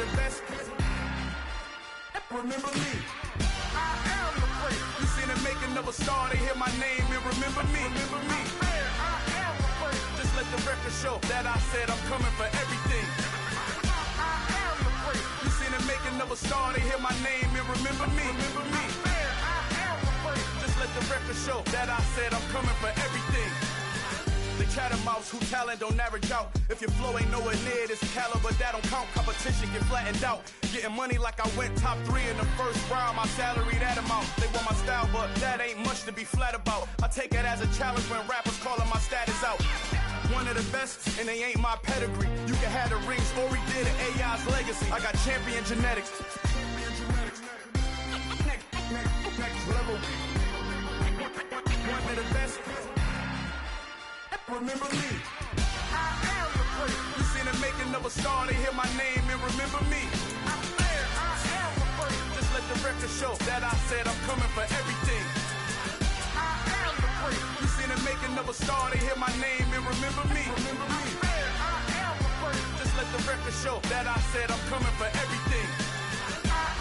the best. Remember me. I am the prince. You seen the making of a star, they hear my name and remember me. Remember me. I am the prince. Just let the record show that I said I'm coming for everything. I am the prince. You seen the making of a star, they hear my name and remember me. Remember me. I am the prince. Just let the record show that I said I'm coming for everything. The catamounts who talent don't average out. If your flow ain't nowhere near this caliber, that don't count. Competition get flattened out. Getting money like I went top 3 in the first round. My salary that amount. They want my style, but that ain't much to be flat about. I take it as a challenge when rappers calling my status out. One of the best, and they ain't my pedigree. You can have the ring, story did it, AI's legacy. I got champion genetics. Next level. One of the best. Remember me. I am the prince. You seen the making of a star, they hear my name and remember me. I am the prince. Just let the record show that I said I'm coming for everything. I am the prince. You seen the making of a star, they hear my name and remember me. Remember me. I am the prince. Just let the record show that I said I'm coming for everything. I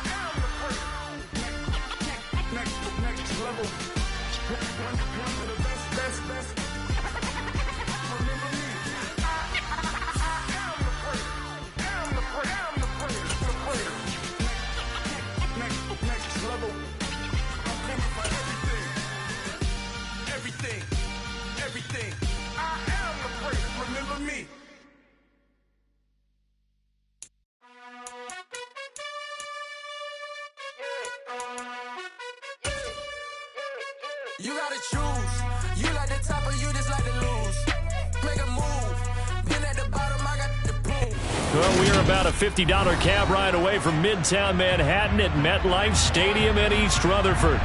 am the prince. Next level. One of the best. Everything. I am the prince. Remember me. You gotta choose. You like the top or you just like to lose. Make a move. Been at the bottom, I got the proof. Well, we are about a $50 cab ride away from Midtown Manhattan at MetLife Stadium in East Rutherford.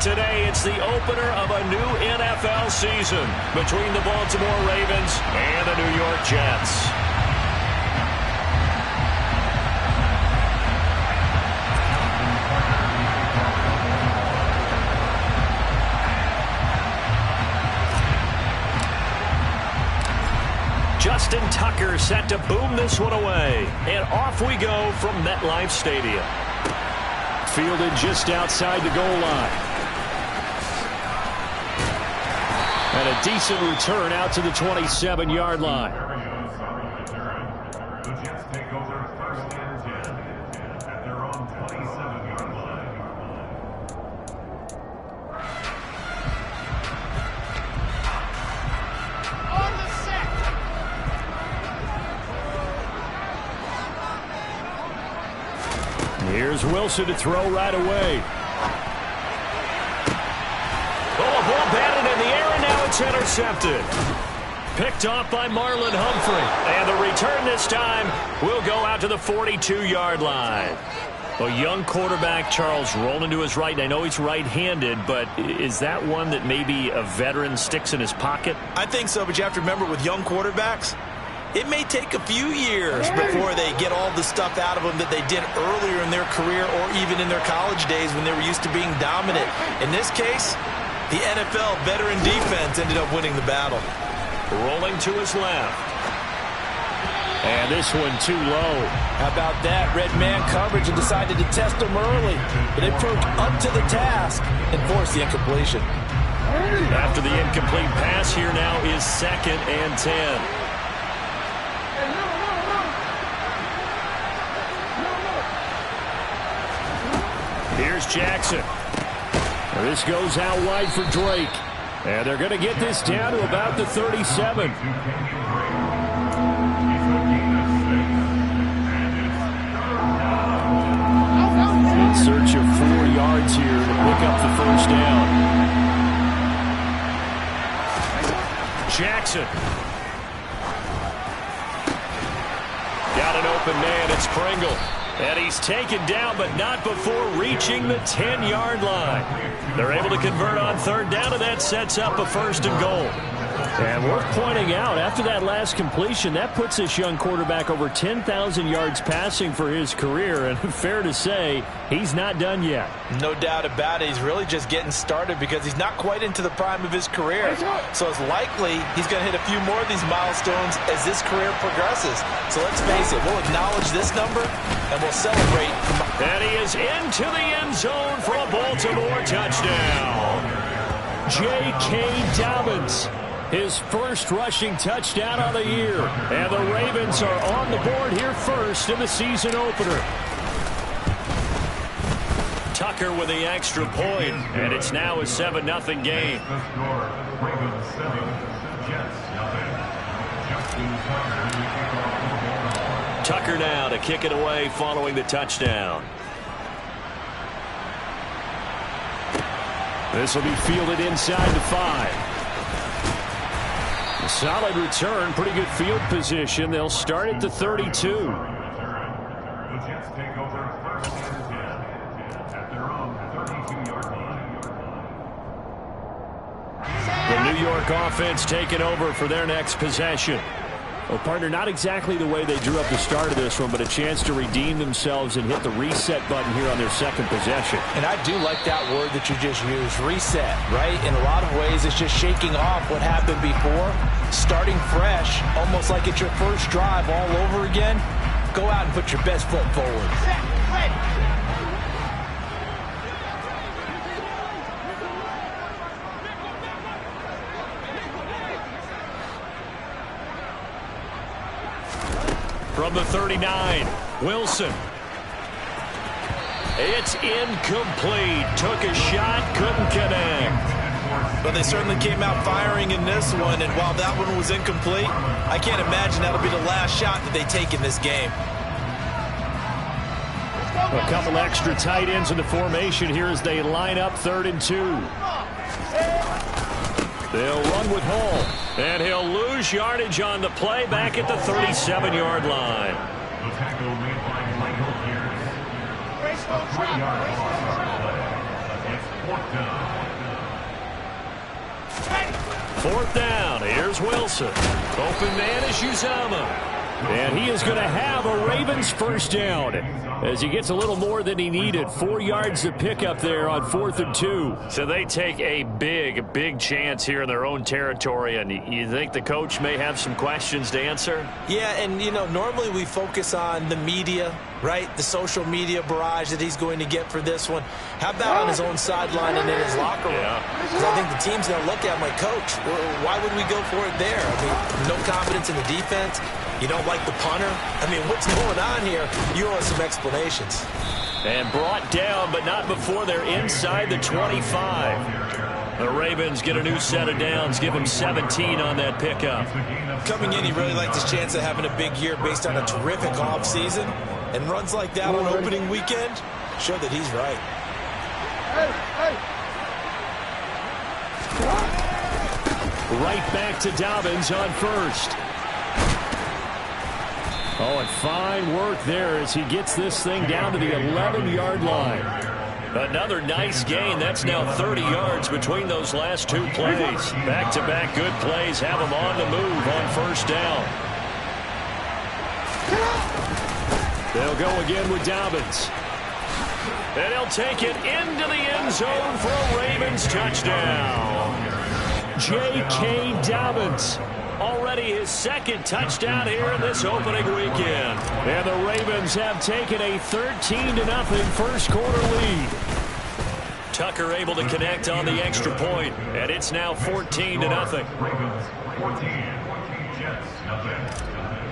Today, it's the opener of a new NFL season between the Baltimore Ravens and the New York Jets. Justin Tucker set to boom this one away. And off we go from MetLife Stadium. Fielded just outside the goal line. And a decent return out to the 27-yard line. The Jets take over first and 10 at their own 27-yard line. On the set. Here's Wilson to throw right away. Oh, ball batted in the air, and now it's intercepted. Picked off by Marlon Humphrey. And the return this time will go out to the 42-yard line. A young quarterback, Charles, rolling to his right. I know he's right-handed, but is that one that maybe a veteran sticks in his pocket? I think so, but you have to remember with young quarterbacks, it may take a few years before they get all the stuff out of them that they did earlier in their career or even in their college days when they were used to being dominant. In this case, the NFL veteran defense ended up winning the battle. Rolling to his left. And this one too low. How about that? Red man coverage and decided to test him early. But they proved up to the task and forced the incompletion. After the incomplete pass, here now is 2nd and 10. Here's Jackson. This goes out wide for Drake. And they're going to get this down to about the 37. In search of 4 yards here to pick up the first down. Jackson. Got an open man. It's Pringle. And he's taken down, but not before reaching the 10-yard line. They're able to convert on 3rd down, and that sets up a 1st and goal. And worth pointing out, after that last completion, that puts this young quarterback over 10,000 yards passing for his career. And fair to say, he's not done yet. No doubt about it. He's really just getting started because he's not quite into the prime of his career. So it's likely he's going to hit a few more of these milestones as this career progresses. So let's face it, we'll acknowledge this number and we'll celebrate. And he is into the end zone for a Baltimore touchdown. J.K. Dobbins, his first rushing touchdown of the year. And the Ravens are on the board here first in the season opener. Tucker with the extra point, and it's now a 7-0 game. Ravens 7, Jets nothing. Tucker now to kick it away following the touchdown. This will be fielded inside the 5. A solid return, pretty good field position. They'll start at the 32. The Jets take over first and 10 at their own 32-yard line. The New York offense taking over for their next possession. Well, partner, not exactly the way they drew up the start of this one, but a chance to redeem themselves and hit the reset button here on their second possession. And I do like that word that you just used, reset, right? In a lot of ways, it's just shaking off what happened before, starting fresh, almost like it's your first drive all over again. Go out and put your best foot forward. From the 39, Wilson. It's incomplete. Took a shot, couldn't connect. But they certainly came out firing in this one, and while that one was incomplete, I can't imagine that'll be the last shot that they take in this game. A couple extra tight ends in the formation here as they line up 3rd and 2. They'll run with Hall, and he'll lose yardage on the play back at the 37-yard line. The tackle made by Michael Pierce. A 3-yard loss on the play. It's 4th down. 4th down. Here's Wilson. Open man is Uzomah. And he is going to have a Ravens first down as he gets a little more than he needed. 4 yards to pick up there on 4th and 2. So they take a big chance here in their own territory. And you think the coach may have some questions to answer? Yeah, and, you know, normally we focus on the media, right? The social media barrage that he's going to get for this one. How about on his own sideline and in his locker room? Because I think the team's going to look at him like, Coach, why would we go for it there? I mean, no confidence in the defense. You don't like the punter? I mean, what's going on here? You owe us some explanations. And brought down, but not before they're inside the 25. The Ravens get a new set of downs, give him 17 on that pickup. Coming in, he really liked his chance of having a big year based on a terrific offseason. And runs like that on opening weekend show that he's right. Right back to Dobbins on 1st. Oh, and fine work there as he gets this thing down to the 11-yard line. Another nice gain. That's now 30 yards between those last 2 plays. Back-to-back good plays have him on the move on 1st down. They'll go again with Dobbins. And he'll take it into the end zone for a Ravens touchdown. J.K. Dobbins. Already his 2nd touchdown here in this opening weekend. And the Ravens have taken a 13-0 first quarter lead. Tucker able to connect on the extra point, and it's now 14-0. Ravens 14, Jets nothing.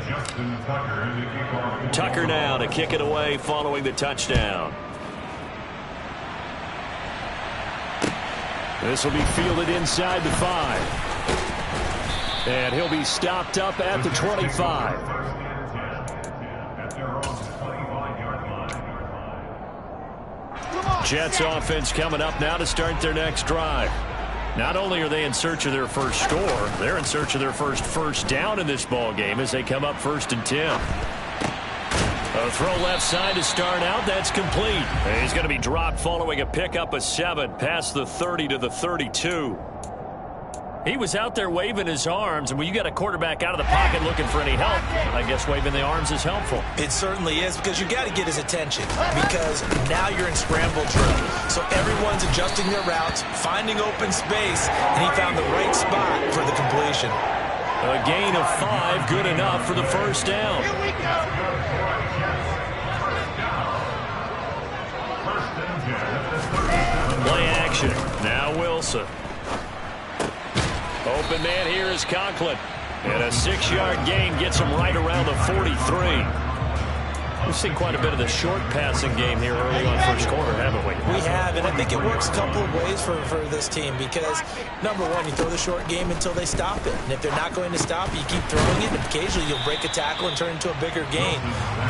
Justin Tucker to kick off. Tucker now to kick it away following the touchdown. This will be fielded inside the 5. And he'll be stopped up at the 25. Jets offense coming up now to start their next drive. Not only are they in search of their first score, they're in search of their first down in this ball game as they come up 1st and 10. A throw left side to start out. That's complete. And he's going to be dropped following a pickup of 7 past the 30 to the 32. He was out there waving his arms, and when you got a quarterback out of the pocket looking for any help, I guess waving the arms is helpful. It certainly is, because you got to get his attention, because now you're in scramble drill. So everyone's adjusting their routes, finding open space, and he found the right spot for the completion. A gain of 5, good enough for the first down. Here we go. Play action. Now Wilson. Open man here is Conklin. And a 6-yard gain gets him right around the 43. We've seen quite a bit of the short passing game here early on first quarter, haven't we? We have, and I think it works a couple of ways for this team because, number one, you throw the short game until they stop it. And if they're not going to stop it, you keep throwing it, and occasionally you'll break a tackle and turn it into a bigger gain.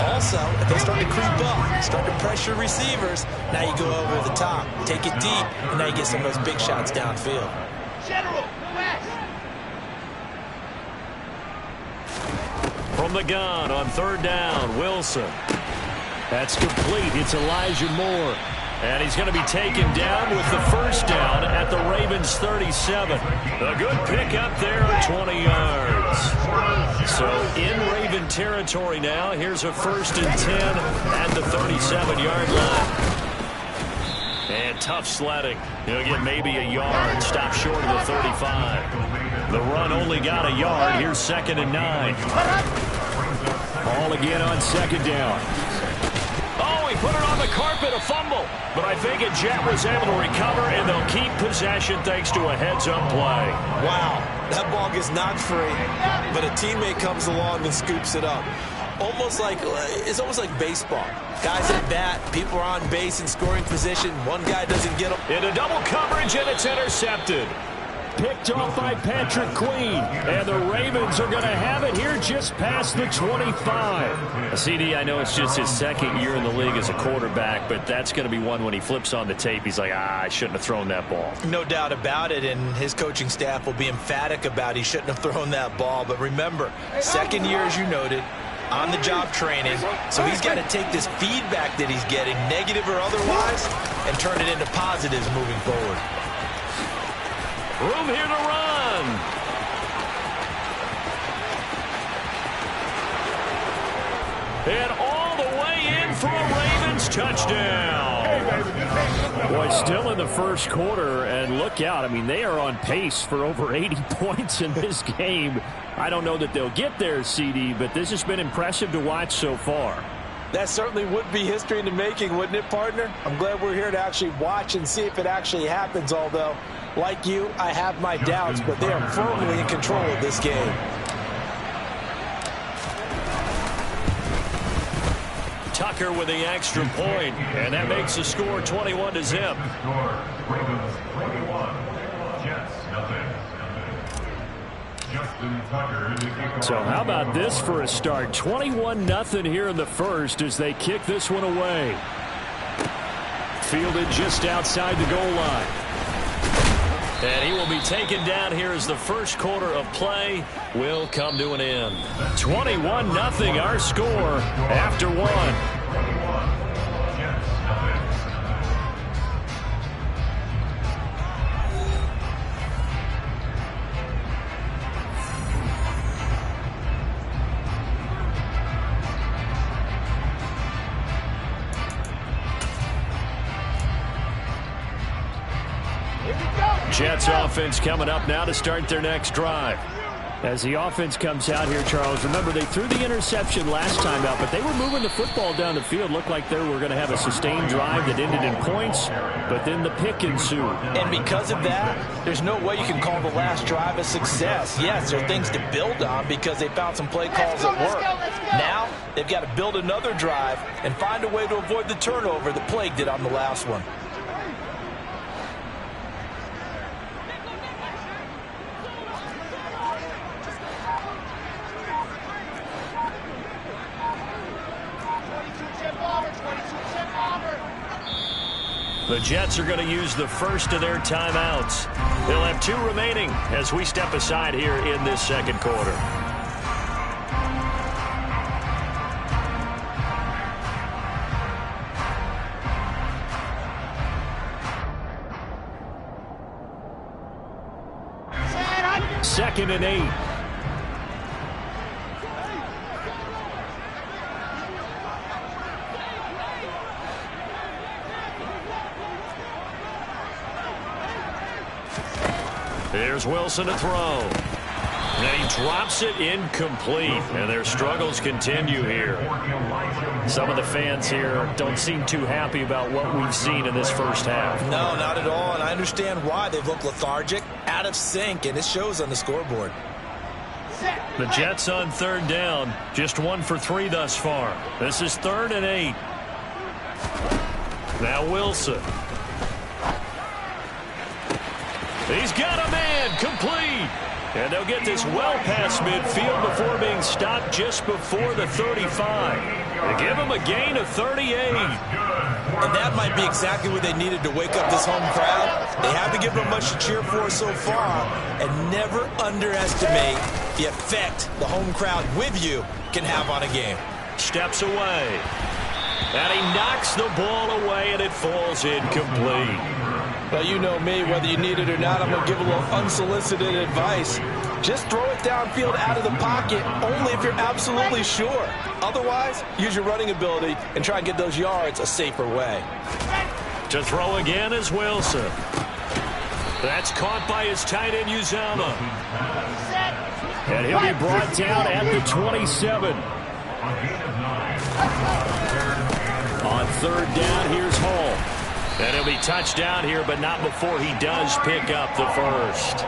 Also, if they start to creep up, start to pressure receivers, now you go over the top, take it deep, and now you get some of those big shots downfield. General, West. From the gun on third down, Wilson. That's complete. It's Elijah Moore. And he's going to be taken down with the first down at the Ravens' 37. A good pickup there, 20 yards. So in Raven territory now, here's a 1st and 10 at the 37-yard line. And tough sledding. He'll get maybe a yard. Stop short of the 35. The run only got a yard. Here's 2nd and 9. Ball again on 2nd down. Oh, he put it on the carpet, a fumble. But I think a Jet was able to recover, and they'll keep possession thanks to a heads-up play. Wow, that ball gets knocked free, but a teammate comes along and scoops it up. It's almost like baseball. Guys at bat, people are on base in scoring position. One guy doesn't get them. Into double coverage, and it's intercepted. Picked off by Patrick Queen. And the Ravens are going to have it here just past the 25. CD, I know it's just his 2nd year in the league as a quarterback, but that's going to be one when he flips on the tape. He's like, I shouldn't have thrown that ball. No doubt about it, and his coaching staff will be emphatic about he shouldn't have thrown that ball. But remember, 2nd year, as you noted, on-the-job training, so he's got to take this feedback that he's getting, negative or otherwise, and turn it into positives moving forward. Room here to run. And all the way in for a Ravens touchdown. Boy, still in the first quarter, and look out. I mean, they are on pace for over 80 points in this game. I don't know that they'll get there, CD, but this has been impressive to watch so far. That certainly would be history in the making, wouldn't it, partner? I'm glad we're here to actually watch and see if it actually happens, although, like you, I have my doubts, but they are firmly in control of this game. Tucker with the extra point, and that makes the score 21-0. Ravens 21, Jets nothing. So how about this for a start? 21-0 here in the first as they kick this one away. Fielded just outside the goal line. And he will be taken down here as the first quarter of play will come to an end. 21-0 our score after one. Jets offense coming up now to start their next drive. As the offense comes out here, Charles, remember they threw the interception last time out, but they were moving the football down the field. Looked like they were going to have a sustained drive that ended in points, but then the pick ensued. And because of that, there's no way you can call the last drive a success. Yes, there are things to build on because they found some play calls that work. Now, they've got to build another drive and find a way to avoid the turnover that plagued it on the last one. The Jets are going to use the first of their timeouts. They'll have 2 remaining as we step aside here in this second quarter. Set 2nd and 8. Here's Wilson to throw. And he drops it incomplete, and their struggles continue here. Some of the fans here don't seem too happy about what we've seen in this first half. No, not at all, and I understand why. They've looked lethargic, out of sync, and it shows on the scoreboard. The Jets on 3rd down, just 1 for 3 thus far. This is 3rd and 8. Now Wilson. He's got a man, complete. And they'll get this well past midfield before being stopped just before the 35. They give him a gain of 38. And that might be exactly what they needed to wake up this home crowd. They haven't given them much to cheer for so far. And never underestimate the effect the home crowd with you can have on a game. Steps away. And he knocks the ball away, and it falls incomplete. Well, you know me, whether you need it or not, I'm going to give a little unsolicited advice. Just throw it downfield out of the pocket, only if you're absolutely sure. Otherwise, use your running ability and try and get those yards a safer way. To throw again is Wilson. That's caught by his tight end, Uzama. And he'll be brought down at the 27. On 3rd down, here's Hall. And he'll be touched down here, but not before he does pick up the first.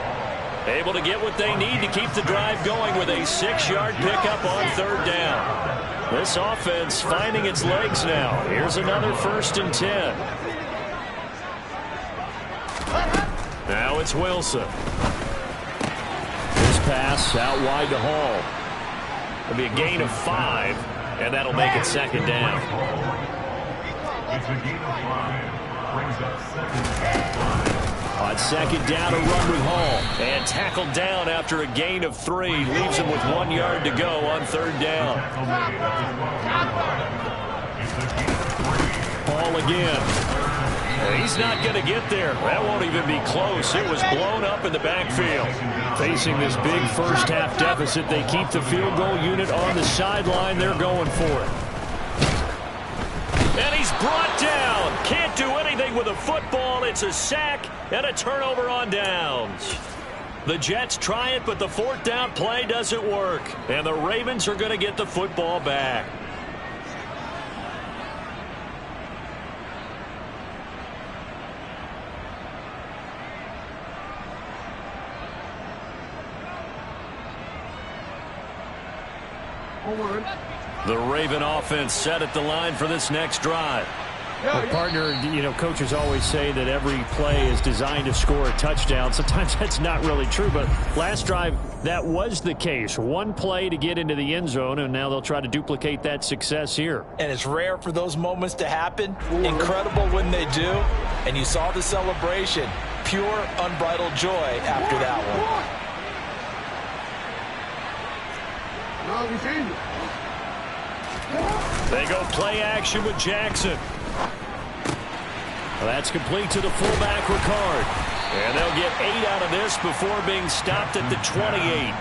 Able to get what they need to keep the drive going with a 6-yard pickup on 3rd down. This offense finding its legs now. Here's another 1st and 10. Now it's Wilson. This pass out wide to Hall. It'll be a gain of 5, and that'll make it 2nd down. It's a gain of 5. Brings up 2nd. On 2nd down, a run with Hall. And tackled down after a gain of 3. Leaves him with 1 yard to go on 3rd down. Hall again. And he's not going to get there. That won't even be close. It was blown up in the backfield. Facing this big first-half deficit, they keep the field goal unit on the sideline. They're going for it. And he's brought down. Can't do anything with a football. It's a sack and a turnover on downs. The Jets try it, but the 4th down play doesn't work. And the Ravens are going to get the football back. The Raven offense set at the line for this next drive. Well, partner, coaches always say that every play is designed to score a touchdown. Sometimes that's not really true, but last drive, that was the case. 1 play to get into the end zone, and now they'll try to duplicate that success here. And it's rare for those moments to happen. Incredible when they do. And you saw the celebration. Pure, unbridled joy after that one. They go play action with Jackson. Well, that's complete to the fullback, Ricard. And they'll get 8 out of this before being stopped at the 28.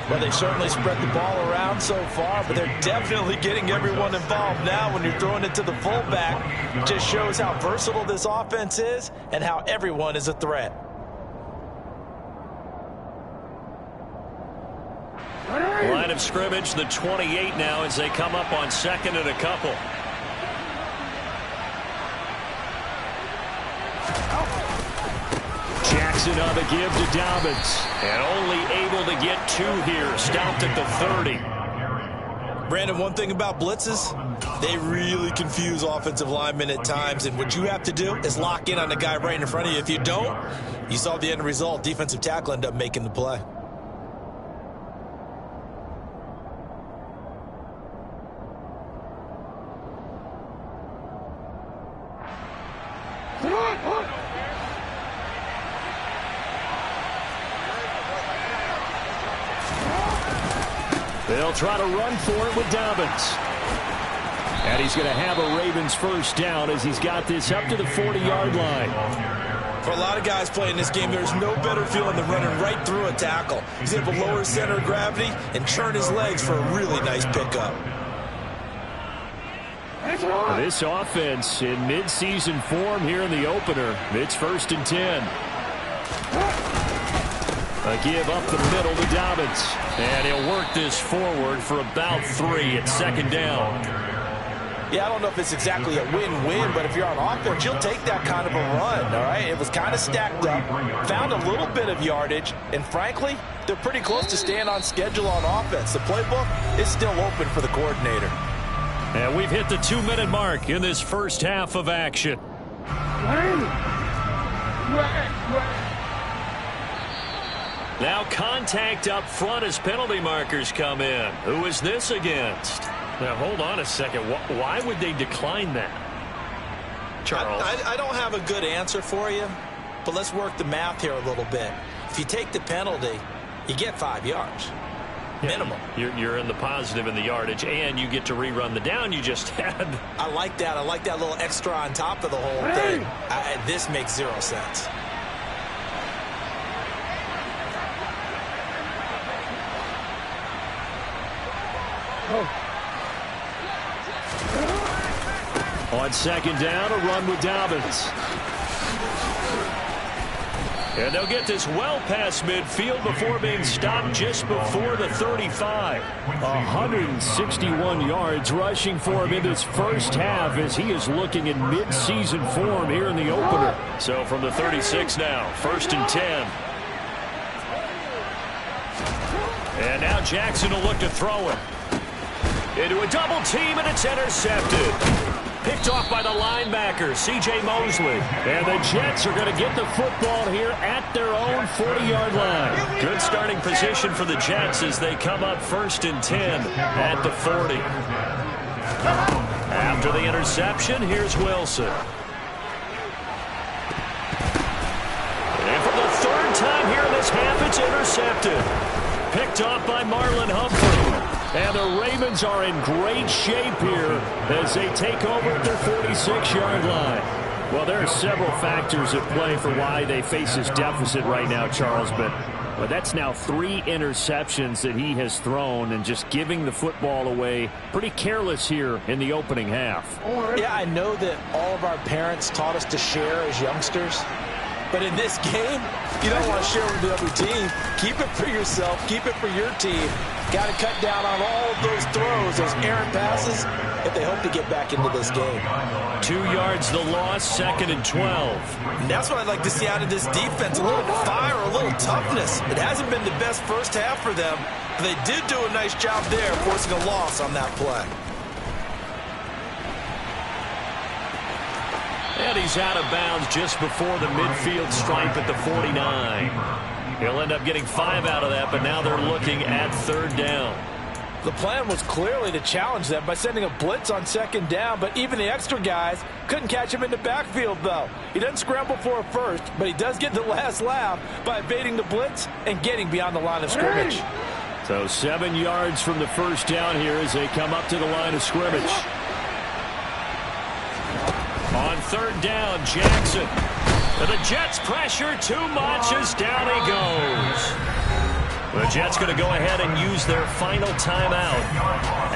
Well, they certainly spread the ball around so far, but they're definitely getting everyone involved now when you're throwing it to the fullback. It just shows how versatile this offense is and how everyone is a threat. Line of scrimmage, the 28 now as they come up on 2nd and a couple. Jackson on the give to Dobbins. And only able to get 2 here. Stopped at the 30. Brandon, one thing about blitzes, they really confuse offensive linemen at times. And what you have to do is lock in on the guy right in front of you. If you don't, you saw the end result. Defensive tackle ended up making the play. They'll try to run for it with Dobbins. And he's going to have a Ravens 1st down as he's got this up to the 40-yard line. For a lot of guys playing this game, there's no better feeling than running right through a tackle. He's able to lower his center of gravity and turn his legs for a really nice pickup. This offense in mid-season form here in the opener. It's 1st and 10. A give up the middle to Dobbins. And he'll work this forward for about 3 at 2nd down. Yeah, I don't know if it's exactly a win-win, but if you're on offense, you'll take that kind of a run, all right? It was kind of stacked up, found a little bit of yardage, and frankly, they're pretty close to staying on schedule on offense. The playbook is still open for the coordinator. And we've hit the 2-minute mark in this first half of action. Now contact up front as penalty markers come in. Who is this against? Now, hold on a second. Why would they decline that? Charles? I don't have a good answer for you, but let's work the math here a little bit. If you take the penalty, you get 5 yards. Minimum. You're in the positive in the yardage, and you get to rerun the down you just had. I like that. I like that little extra on top of the whole thing. This makes 0 sense. On 2nd down, a run with Dobbins. And they'll get this well past midfield before being stopped just before the 35. 161 yards rushing for him in this first half as he is looking in mid-season form here in the opener. So from the 36 now, 1st and 10. And now Jackson will look to throw it. Into a double team, and it's intercepted. Picked off by the linebacker, C.J. Mosley. And the Jets are going to get the football here at their own 40-yard line. Good starting position for the Jets as they come up 1st and 10 at the 40. After the interception, here's Wilson. And for the 3rd time here in this half, it's intercepted. Picked off by Marlon Humphrey. And the Ravens are in great shape here as they take over at their 46-yard line. Well, there are several factors at play for why they face this deficit right now, Charles, but that's now 3 interceptions that he has thrown and just giving the football away pretty careless here in the opening half. Yeah, I know that all of our parents taught us to share as youngsters. But in this game, you don't want to share with the other team. Keep it for yourself. Keep it for your team. Got to cut down on all of those throws, those errant passes, if they hope to get back into this game. 2 yards the loss, 2nd and 12. And that's what I'd like to see out of this defense, a little fire, a little toughness. It hasn't been the best first half for them, but they did do a nice job there, forcing a loss on that play. And he's out of bounds just before the midfield stripe at the 49. He'll end up getting 5 out of that, but now they're looking at 3rd down. The plan was clearly to challenge them by sending a blitz on 2nd down, but even the extra guys couldn't catch him in the backfield, though. He doesn't scramble for a first, but he does get the last laugh by evading the blitz and getting beyond the line of scrimmage. So 7 yards from the 1st down here as they come up to the line of scrimmage. On 3rd down, Jackson. And the Jets pressure too much as down he goes. The Jets going to go ahead and use their final timeout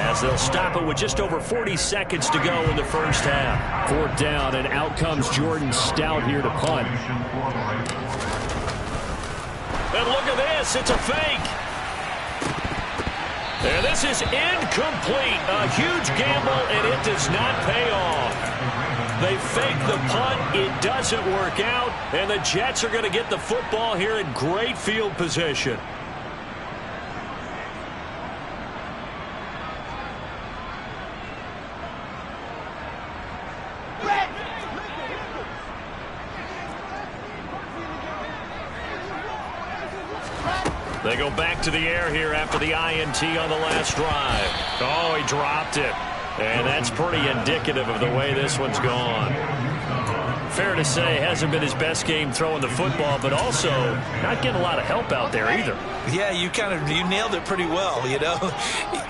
as they'll stop it with just over 40 seconds to go in the first half. 4th down, and out comes Jordan Stout here to punt. And look at this. It's a fake. And this is incomplete. A huge gamble, and it does not pay off. They fake the punt. It doesn't work out. And the Jets are going to get the football here in great field position. They go back to the air here after the INT on the last drive. Oh, he dropped it. And that's pretty indicative of the way this one's gone. Fair to say, hasn't been his best game throwing the football, but also not getting a lot of help out there either. Yeah, you nailed it pretty well, you know.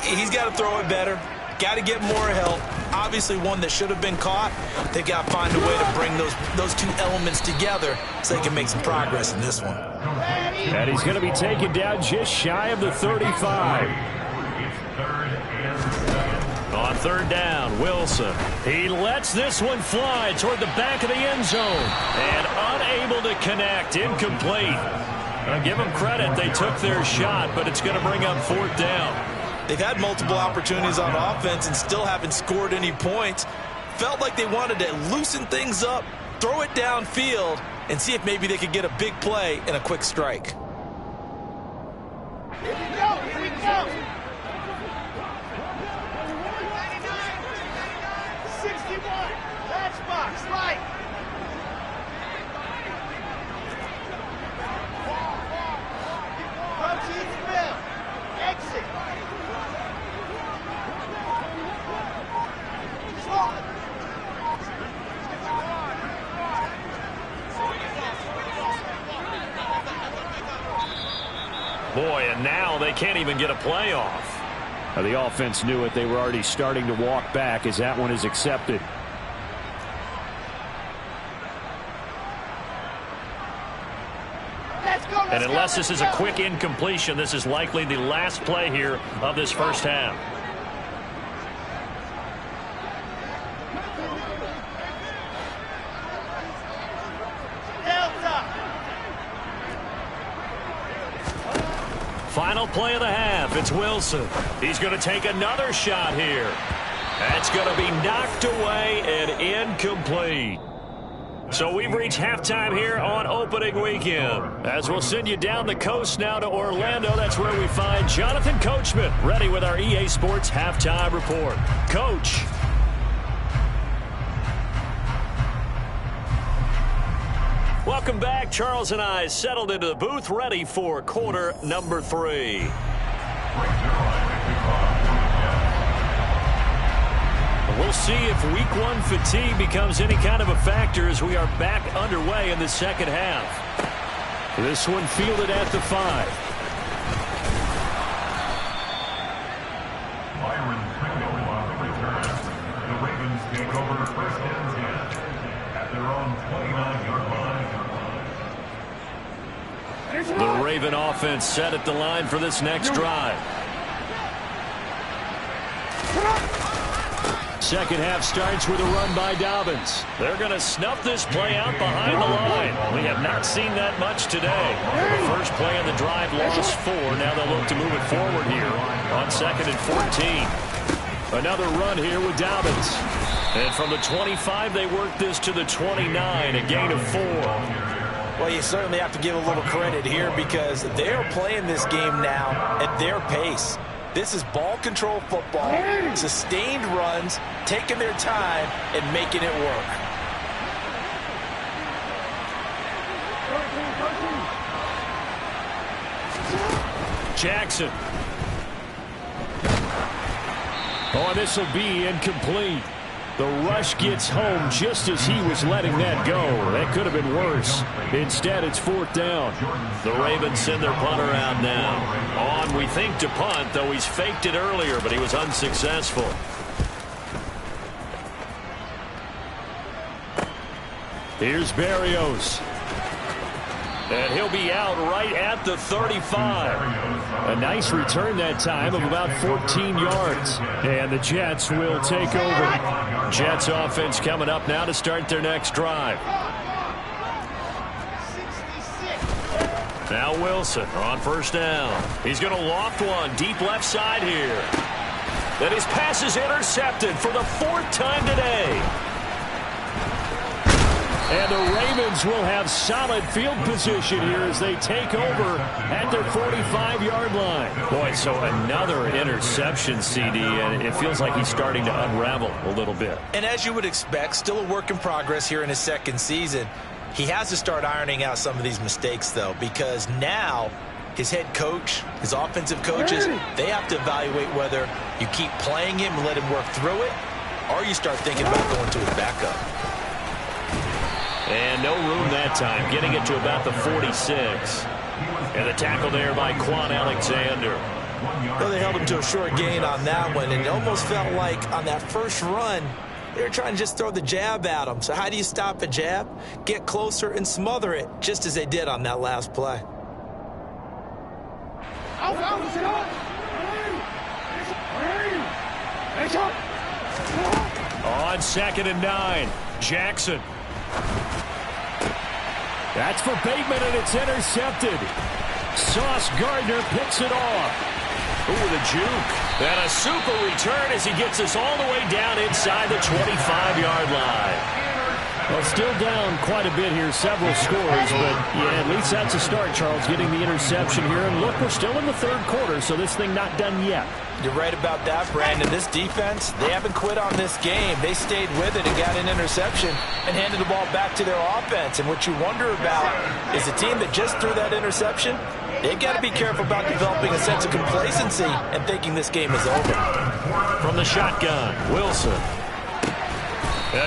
He's got to throw it better. Got to get more help. Obviously one that should have been caught. They've got to find a way to bring those two elements together so they can make some progress in this one. And he's going to be taken down just shy of the 35. On third down, Wilson. He lets this one fly toward the back of the end zone. And unable to connect. Incomplete. I'll give them credit. They took their shot, but it's going to bring up fourth down. They've had multiple opportunities on offense and still haven't scored any points. Felt like they wanted to loosen things up, throw it downfield, and see if maybe they could get a big play and a quick strike. Here we go, here we go. 61, matchbox, right. Come to the rim, exit. Boy, and now they can't even get a playoff. The offense knew it. They were already starting to walk back as that one is accepted. And unless this is a quick incompletion, this is likely the last play here of this first half. Final play of the half. It's Wilson. He's going to take another shot here. That's going to be knocked away and incomplete. So we've reached halftime here on opening weekend. As we'll send you down the coast now to Orlando, that's where we find Jonathan Coachman ready with our EA Sports halftime report. Coach. Welcome back. Charles and I settled into the booth, ready for quarter number 3. We'll see if week 1 fatigue becomes any kind of a factor as we are back underway in the second half. This one fielded at the 5. Byron Pringle on the return. The Ravens take over first and 10 at their own 29-yard line. The Raven offense set at the line for this next drive. Second half starts with a run by Dobbins. They're going to snuff this play out behind the line. We have not seen that much today. The first play of the drive lost 4. Now they'll look to move it forward here on 2nd and 14. Another run here with Dobbins. And from the 25, they work this to the 29, a gain of 4. Well, you certainly have to give a little credit here because they're playing this game now at their pace. This is ball control football, sustained runs, taking their time and making it work. Jackson. Oh, and this will be incomplete. The rush gets home just as he was letting that go. That could have been worse. Instead, it's fourth down. The Ravens send their punter out now. On, we think, to punt, though he's faked it earlier, but he was unsuccessful. Here's Berrios. And he'll be out right at the 35. A nice return that time of about 14 yards. And the Jets will take over. Jets offense coming up now to start their next drive. Now Wilson on first down. He's going to loft one deep left side here. Then his pass is intercepted for the 4th time today. And the Ravens will have solid field position here as they take over at their 45-yard line. Boy, so another interception, CD, and it feels like he's starting to unravel a little bit. And as you would expect, still a work in progress here in his second season. He has to start ironing out some of these mistakes, though, because now his head coach, his offensive coaches, they have to evaluate whether you keep playing him and let him work through it, or you start thinking about going to his backup. And no room that time, getting it to about the 46. And the tackle there by Quan Alexander. Well, they held him to a short gain on that one, and it almost felt like on that first run, they were trying to just throw the jab at him. So how do you stop a jab? Get closer and smother it, just as they did on that last play. On 2nd and 9, Jackson. That's for Bateman, and it's intercepted. Sauce Gardner picks it off. Ooh, the juke. And a super return as he gets us all the way down inside the 25-yard line. Well, still down quite a bit here, several scores, but yeah, at least that's a start, Charles, getting the interception here. And look, we're still in the third quarter, so this thing not done yet. You're right about that, Brandon. This defense, they haven't quit on this game. They stayed with it and got an interception and handed the ball back to their offense. And what you wonder about is a team that just threw that interception, they've got to be careful about developing a sense of complacency and thinking this game is over. From the shotgun, Wilson.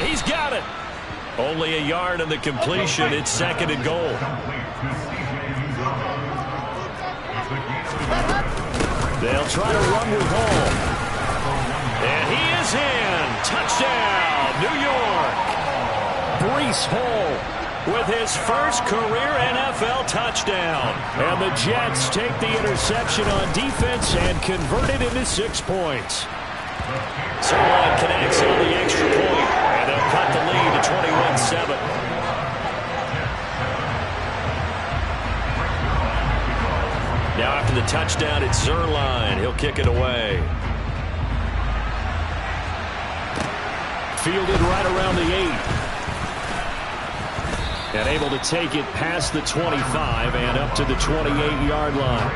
He's got it. Only a yard on the completion. It's 2nd and goal. They'll try to run with Hall. And he is in. Touchdown, New York. Breece Hall with his first career NFL touchdown. And the Jets take the interception on defense and convert it into 6 points. Zerline connects on the extra point, and they'll cut the lead to 21-7. Now after the touchdown, it's Zerline. He'll kick it away. Fielded right around the 8. And able to take it past the 25 and up to the 28-yard line.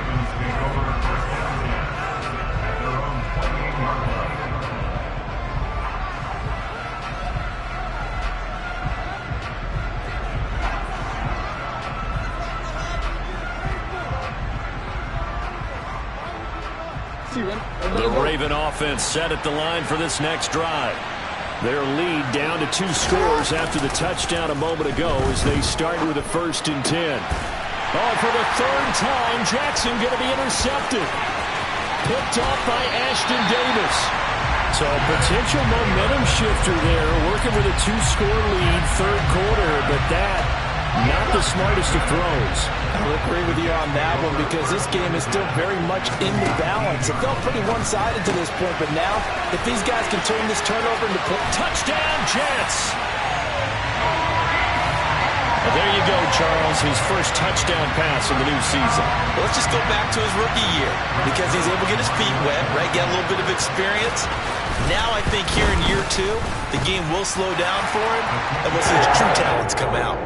The Raven offense set at the line for this next drive. Their lead down to 2 scores after the touchdown a moment ago as they start with a 1st and 10. Oh, for the 3rd time, Jackson going to be intercepted. Picked off by Ashton Davis. So a potential momentum shifter there, working with a 2-score lead, 3rd quarter, but that not the smartest of throws. I'll agree with you on that one because this game is still very much in the balance. It felt pretty one-sided to this point, but now if these guys can turn this turnover into touchdown, Jets! Well, there you go, Charles. His first touchdown pass of the new season. Well, let's just go back to his rookie year because he's able to get his feet wet, right? Get a little bit of experience. Now I think here in year 2, the game will slow down for him, and we'll see his true talents come out.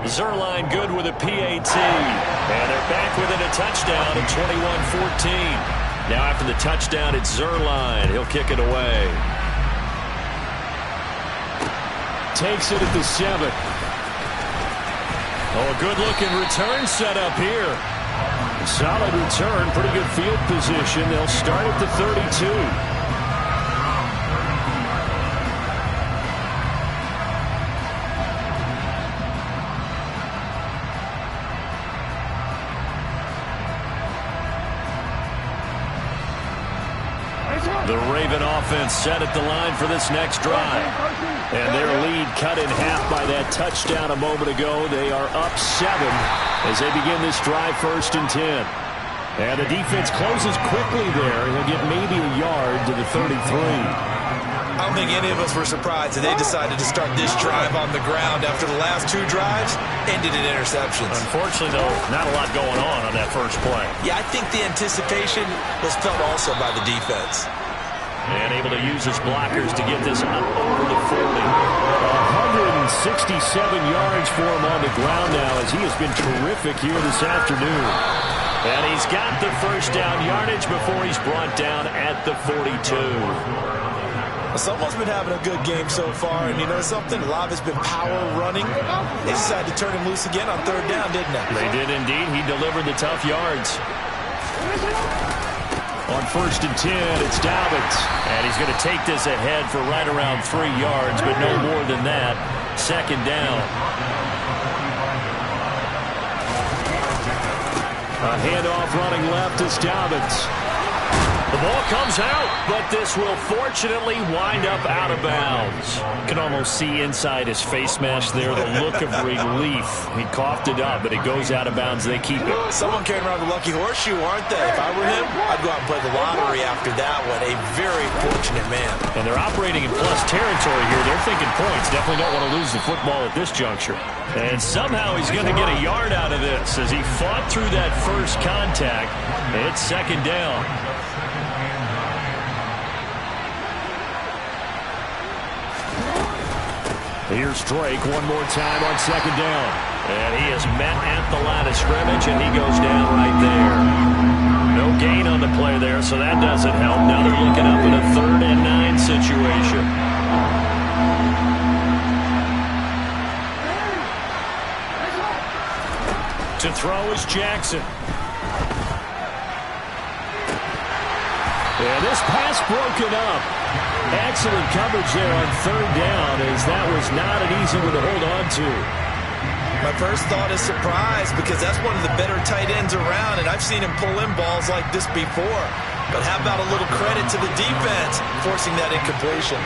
Zerline good with a PAT. And they're back within a touchdown at 21-14. Now after the touchdown, it's Zerline. He'll kick it away. Takes it at the 7. Oh, a good-looking return set up here. Solid return, pretty good field position. They'll start at the 32. The Raven offense set at the line for this next drive. And their lead cut in half by that touchdown a moment ago. They are up 7 as they begin this drive 1st and 10. And the defense closes quickly there. He'll get maybe a yard to the 33. I don't think any of us were surprised that they decided to start this drive on the ground after the last 2 drives ended in interceptions. Unfortunately, though, not a lot going on that first play. Yeah, I think the anticipation was felt also by the defense. And able to use his blockers to get this up over the 40. 167 yards for him on the ground now as he has been terrific here this afternoon. And he's got the first down yardage before he's brought down at the 42. Someone's been having a good game so far, and you know something? A lot of it's been power running. They decided to turn him loose again on 3rd down, didn't they? They did indeed. He delivered the tough yards. On 1st and 10, it's Dobbins. And he's going to take this ahead for right around 3 yards, but no more than that. 2nd down. A handoff running left is Dobbins. The ball comes out, but this will fortunately wind up out of bounds. You can almost see inside his face mask there the look of relief. He coughed it up, but it goes out of bounds. They keep it. Someone carrying around the lucky horseshoe, aren't they? If I were him, I'd go out and play the lottery after that one. A very fortunate man. And they're operating in plus territory here. They're thinking points. Definitely don't want to lose the football at this juncture. And somehow he's going to get a yard out of this as he fought through that first contact. It's second down. Here's Drake one more time on second down. And he is met at the line of scrimmage, and he goes down right there. No gain on the play there, so that doesn't help. Now they're looking up in a 3rd and 9 situation. To throw is Jackson. And this pass broken up. Excellent coverage there on 3rd down, as that was not an easy one to hold on to. My first thought is surprise, because that's one of the better tight ends around, and I've seen him pull in balls like this before. But how about a little credit to the defense forcing that incompletion?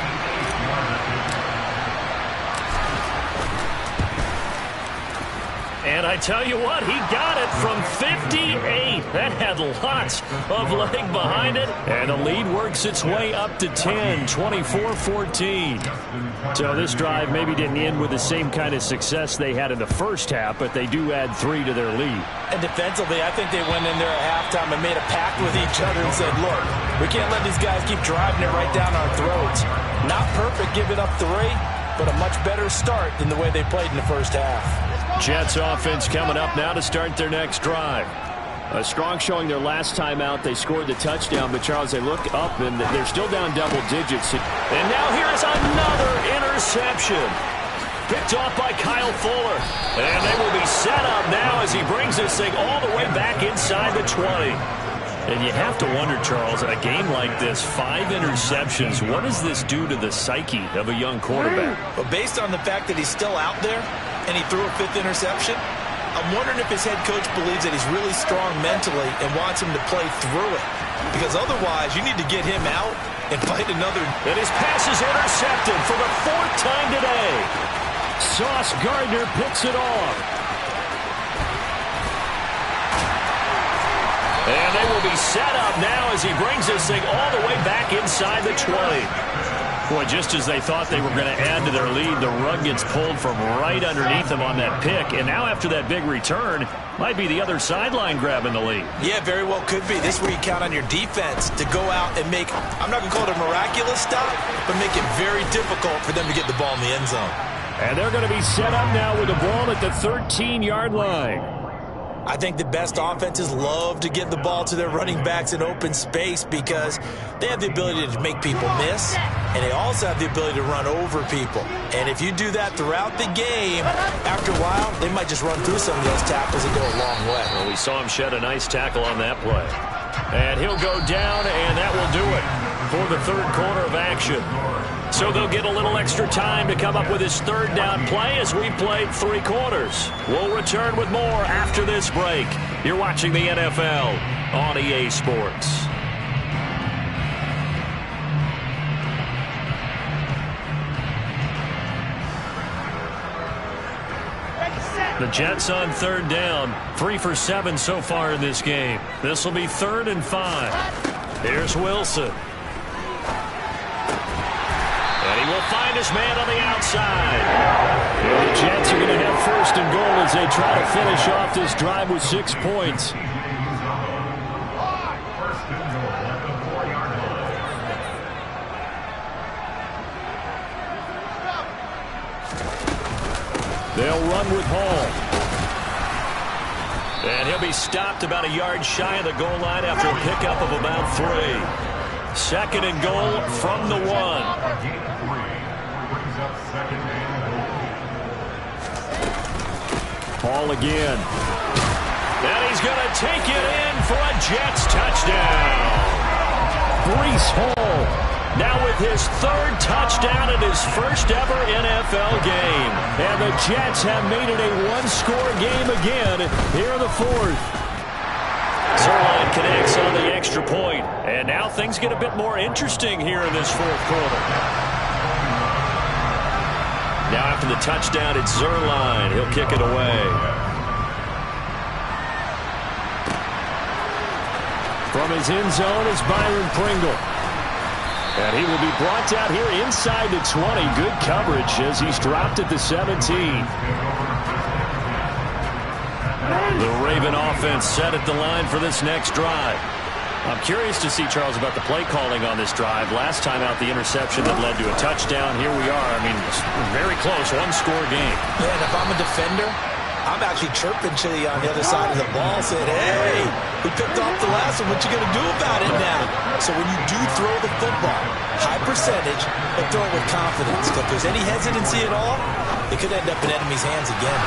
And I tell you what, he got it from 58. That had lots of leg behind it. And the lead works its way up to 10, 24-14. So this drive maybe didn't end with the same kind of success they had in the first half, but they do add 3 to their lead. And defensively, I think they went in there at halftime and made a pact with each other and said, look, we can't let these guys keep driving it right down our throats. Not perfect giving up 3, but a much better start than the way they played in the first half. Jets offense coming up now to start their next drive. A strong showing their last time out. They scored the touchdown, but Charles, they look up and they're still down double digits. And now here's another interception. Picked off by Kyle Fuller. And they will be set up now as he brings this thing all the way back inside the 20. And you have to wonder, Charles, a game like this, 5 interceptions, what does this do to the psyche of a young quarterback? But based on the fact that he's still out there and he threw a 5th interception, I'm wondering if his head coach believes that he's really strong mentally and wants him to play through it. Because otherwise, you need to get him out and fight another. And his pass is intercepted for the 4th time today. Sauce Gardner picks it off. And they will be set up now as he brings this thing all the way back inside the 20. Boy, just as they thought they were going to add to their lead, the rug gets pulled from right underneath them on that pick. And now after that big return, might be the other sideline grabbing the lead. Yeah, very well could be. This is where you count on your defense to go out and make, I'm not going to call it a miraculous stop, but make it very difficult for them to get the ball in the end zone. And they're going to be set up now with the ball at the 13-yard line. I think the best offenses love to get the ball to their running backs in open space because they have the ability to make people miss, and they also have the ability to run over people. And if you do that throughout the game, after a while, they might just run through some of those tackles and go a long way. Well, we saw him shed a nice tackle on that play. And he'll go down, and that will do it for the 3rd quarter of action. So they'll get a little extra time to come up with his 3rd down play as we played 3 quarters. We'll return with more after this break. You're watching the NFL on EA Sports. The Jets on 3rd down, 3 for 7 so far in this game. This will be 3rd and 5. Here's Wilson. And he will find his man on the outside. And the Jets are going to have 1st and goal as they try to finish off this drive with 6 points. They'll run with Hall. And he'll be stopped about a yard shy of the goal line after a pickup of about 3. 2nd and goal from the 1. Hall again. And he's going to take it in for a Jets touchdown. Breece Hall now with his 3rd touchdown in his first ever NFL game. And the Jets have made it a 1-score game again here in the 4th. Zerline connects on the extra point. And now things get a bit more interesting here in this fourth quarter. Now after the touchdown, it's Zerline. He'll kick it away. From his end zone is Byron Pringle. And he will be brought down here inside the 20. Good coverage as he's dropped at the 17. The Raven offense set at the line for this next drive. I'm curious to see, Charles, about the play calling on this drive. Last time out, the interception that led to a touchdown. Here we are. I mean, very close, one-score game. Yeah, and if I'm a defender, I'm actually chirping to you on the other side of the ball, saying, hey, we picked off the last one. What you going to do about it now? So when you do throw the football, high percentage, but throw it with confidence. If there's any hesitancy at all, it could end up in enemy's hands again.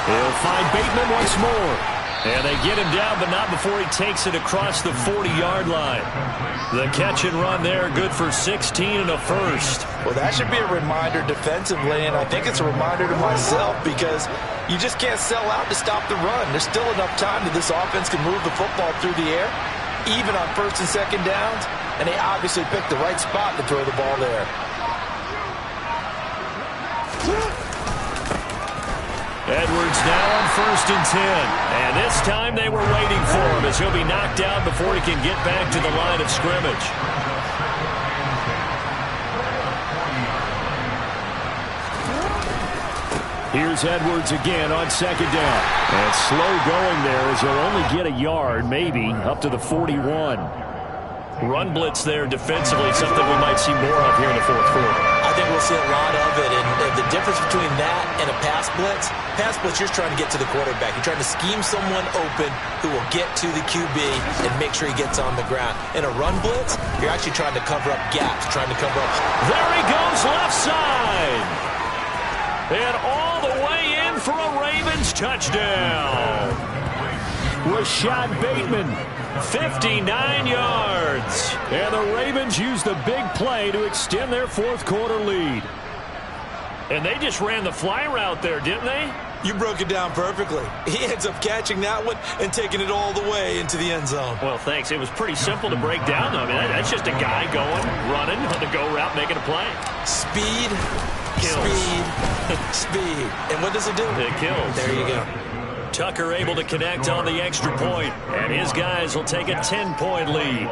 He'll find Bateman once more. And they get him down, but not before he takes it across the 40-yard line. The catch and run there, good for 16 and a first. Well, that should be a reminder defensively, and I think it's a reminder to myself because you just can't sell out to stop the run. There's still enough time that this offense can move the football through the air, even on first and second downs, and they obviously picked the right spot to throw the ball there. Edwards now on first and 10. And this time they were waiting for him as he'll be knocked out before he can get back to the line of scrimmage. Here's Edwards again on second down. And slow going there as he'll only get a yard, maybe, up to the 41. Run blitz there defensively, something we might see more of here in the fourth quarter. I think we'll see a lot of it, and the difference between that and a pass blitz, you're trying to get to the quarterback. You're trying to scheme someone open who will get to the QB and make sure he gets on the ground. In a run blitz, you're actually trying to cover up gaps, trying to cover up. There he goes left side. And all the way in for a Ravens touchdown. Rashad Bateman, 59 yards. And the Ravens use the big play to extend their fourth quarter lead. And they just ran the fly route there, didn't they? You broke it down perfectly. He ends up catching that one and taking it all the way into the end zone. Well, thanks. It was pretty simple to break down, though. I mean, that's just a guy going, running on the go route, making a play. Speed, kills. Speed. And what does it do? It kills. There you go. Tucker able to connect on the extra point, and his guys will take a 10-point lead.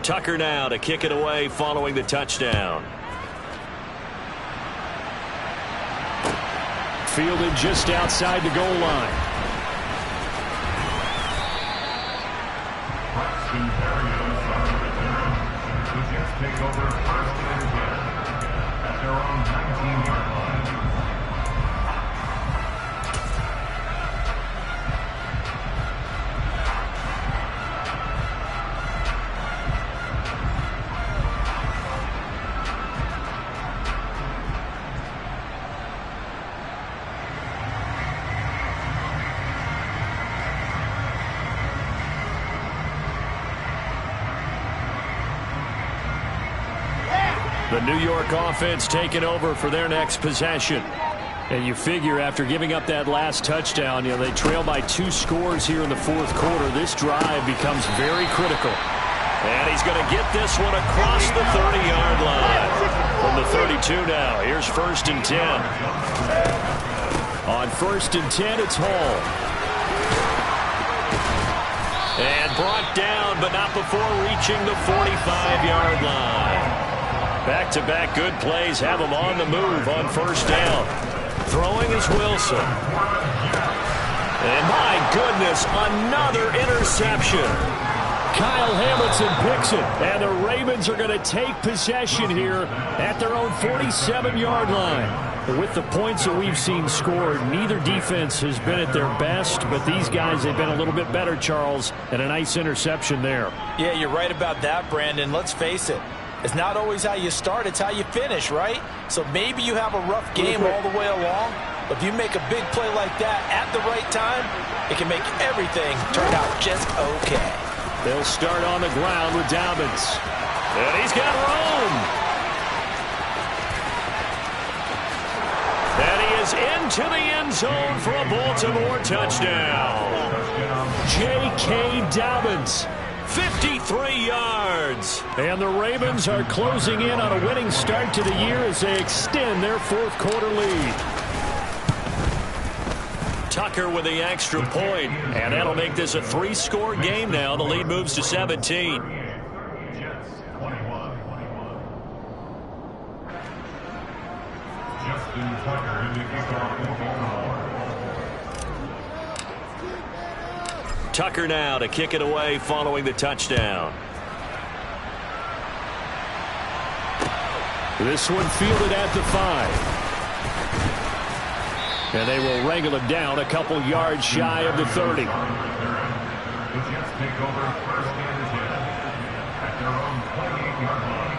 Tucker now to kick it away following the touchdown. Fielded just outside the goal line. Take over first and 10 at their own 19-yard line. The New York offense taking over for their next possession. And you figure after giving up that last touchdown, they trail by 2 scores here in the fourth quarter. This drive becomes very critical. And he's going to get this one across the 30-yard line. From the 32 now, here's first and 10. On first and 10, it's Hall. And brought down, but not before reaching the 45-yard line. Back-to-back good plays have him on the move on first down. Throwing is Wilson. And my goodness, another interception. Kyle Hamilton picks it, and the Ravens are going to take possession here at their own 47-yard line. With the points that we've seen scored, neither defense has been at their best, but these guys have been a little bit better, Charles, and a nice interception there. Yeah, you're right about that, Brandon. Let's face it. It's not always how you start, it's how you finish, right? So maybe you have a rough game all the way along, but if you make a big play like that at the right time, it can make everything turn out just okay. They'll start on the ground with Dobbins. And he's got room. goes into the end zone for a Baltimore touchdown. J.K. Dobbins, 53 yards. And the Ravens are closing in on a winning start to the year as they extend their fourth quarter lead. Tucker with the extra point, and that'll make this a 3-score game now. The lead moves to 17. Tucker now to kick it away following the touchdown. This one fielded at the 5. And they will wrangle him down a couple yards shy of the 30. The Jets take over first and 10 at their own 28-yard line.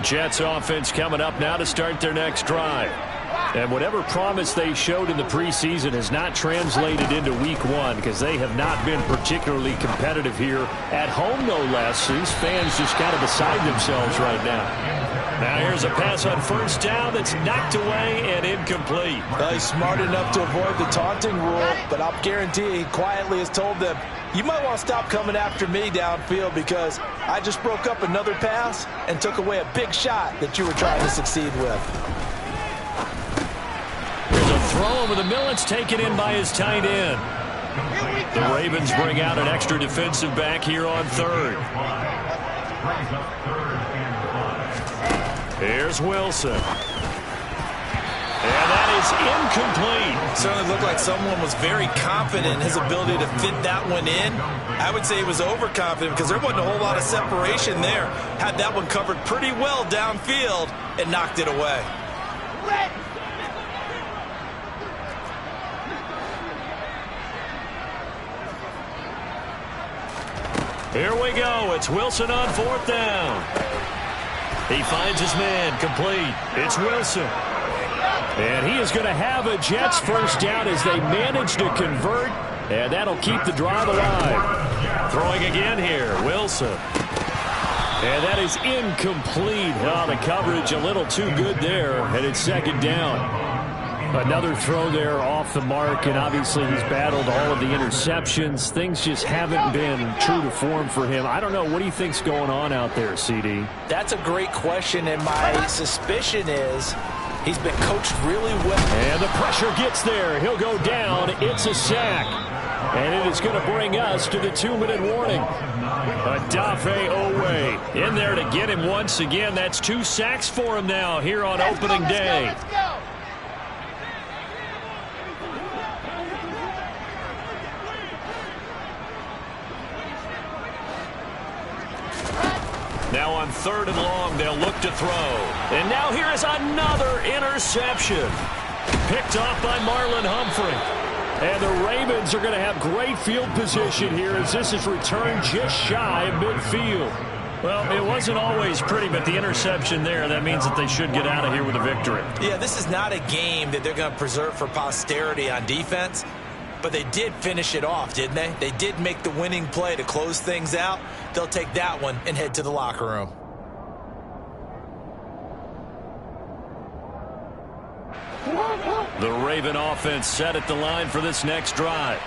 Jets offense coming up now to start their next drive. And whatever promise they showed in the preseason has not translated into week 1 because they have not been particularly competitive here at home, no less. These fans just kind of beside themselves right now. Now here's a pass on first down that's knocked away and incomplete. Well, he's smart enough to avoid the taunting rule, but I'll guarantee he quietly has told them, you might want to stop coming after me downfield because I just broke up another pass and took away a big shot that you were trying to succeed with. There's a throw over the middle. It's taken in by his tight end. The Ravens bring out an extra defensive back here on third. Here's Wilson. And that is incomplete. Certainly looked like someone was very confident in his ability to fit that one in. I would say he was overconfident because there wasn't a whole lot of separation there. Had that one covered pretty well downfield and knocked it away. Here we go. It's Wilson on fourth down. He finds his man complete. It's Wilson. And he is going to have a Jets first down as they manage to convert. And that'll keep the drive alive. Throwing again here. Wilson. And that is incomplete. Oh, the coverage a little too good there. And it's second down. Another throw there off the mark, and obviously he's battled all of the interceptions. Things just haven't been true to form for him. I don't know. What do you think's going on out there, CD? That's a great question, and my suspicion is he's been coached really well. And the pressure gets there. He'll go down. It's a sack. And it is going to bring us to the 2-minute warning. Adafe Owe in there to get him once again. That's 2 sacks for him now here on opening day. Let's go. Now on third and long, they'll look to throw. And now here is another interception. Picked off by Marlon Humphrey. And the Ravens are going to have great field position here as this is returned just shy of midfield. Well, it wasn't always pretty, but the interception there, that means that they should get out of here with a victory. Yeah, this is not a game that they're going to preserve for posterity on defense. But they did finish it off, didn't they? They did make the winning play to close things out. They'll take that one and head to the locker room. The Raven offense set at the line for this next drive.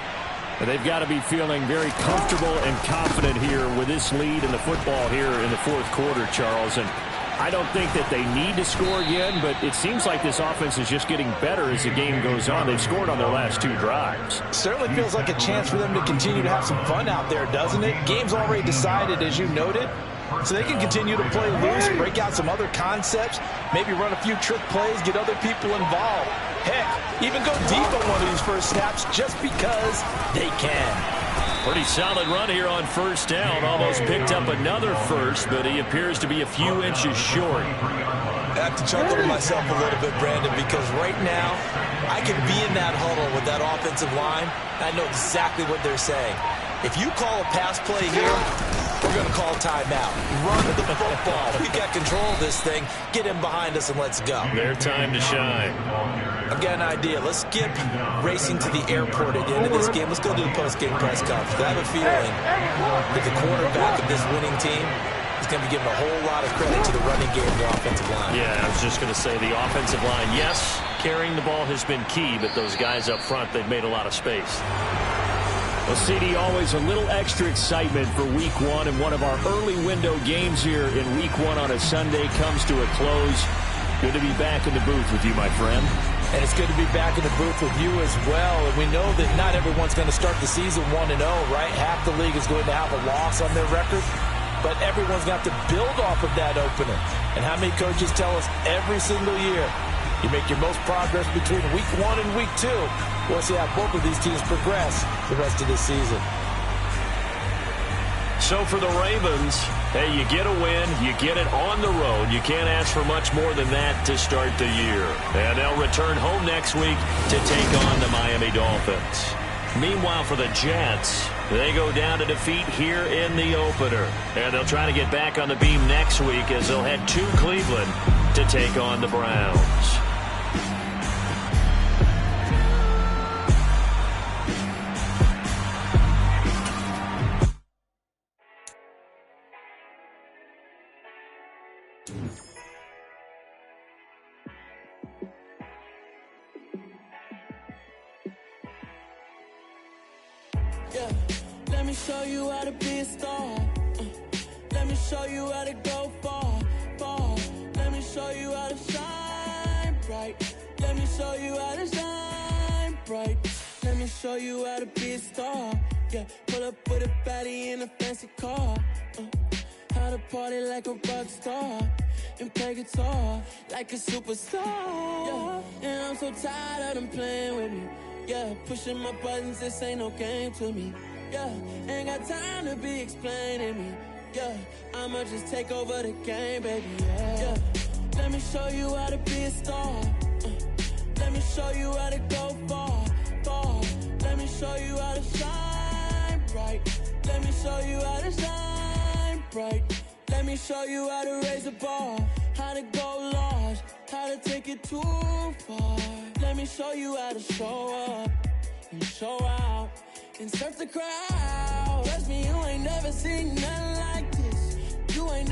They've got to be feeling very comfortable and confident here with this lead in the football here in the fourth quarter, Charles. And I don't think that they need to score again, but it seems like this offense is just getting better as the game goes on. They've scored on their last 2 drives. Certainly feels like a chance for them to continue to have some fun out there, doesn't it? Game's already decided, as you noted, so they can continue to play loose, break out some other concepts, maybe run a few trick plays, get other people involved. Heck, even go deep on one of these first snaps just because they can. Pretty solid run here on first down. Almost picked up another first, but he appears to be a few inches short. I have to chuckle to myself a little bit, Brandon, because right now I could be in that huddle with that offensive line, and I know exactly what they're saying. If you call a pass play here, we're going to call timeout. Run the football. We've got control of this thing. Get him behind us and let's go. Their time to shine. I've got an idea. Let's skip racing to the airport at the end of this game. Let's go to the post-game press conference. I have a feeling that the quarterback of this winning team is going to be giving a whole lot of credit to the running game and the offensive line. Yeah, I was just going to say the offensive line, yes, carrying the ball has been key, but those guys up front, they've made a lot of space. Well, CD, always a little extra excitement for Week 1, and one of our early window games here in Week 1 on a Sunday comes to a close. Good to be back in the booth with you, my friend. And it's good to be back in the booth with you as well. And we know that not everyone's going to start the season 1-0, right? Half the league is going to have a loss on their record. But everyone's got to build off of that opener. And how many coaches tell us every single year, you make your most progress between Week 1 and Week 2. We'll see how both of these teams progress the rest of this season. So for the Ravens, hey, you get a win, you get it on the road. You can't ask for much more than that to start the year. And they'll return home next week to take on the Miami Dolphins. Meanwhile, for the Jets, they go down to defeat here in the opener. And they'll try to get back on the beam next week as they'll head to Cleveland to take on the Browns. Yeah, let me show you how to be a star. Let me show you how to go far, far. Let me show you how to shine bright. Let me show you how to shine bright. Let me show you how to be a star. Yeah, pull up with a baddie in a fancy car. How to party like a rock star and play guitar like a superstar. Yeah, and I'm so tired of them playing with me. Yeah, pushing my buttons, this ain't no game to me. Yeah, ain't got time to be explaining me. Yeah, I'ma just take over the game, baby. Yeah, let me show you how to be a star. Let me show you how to go far, far. Let me show you how to shine bright. Let me show you how to shine bright. Let me show you how to raise a bar, how to go large, how to take it too far. Let me show you how to show up and show out and surf the crowd. Trust me, you ain't never seen nothing like this. You ain't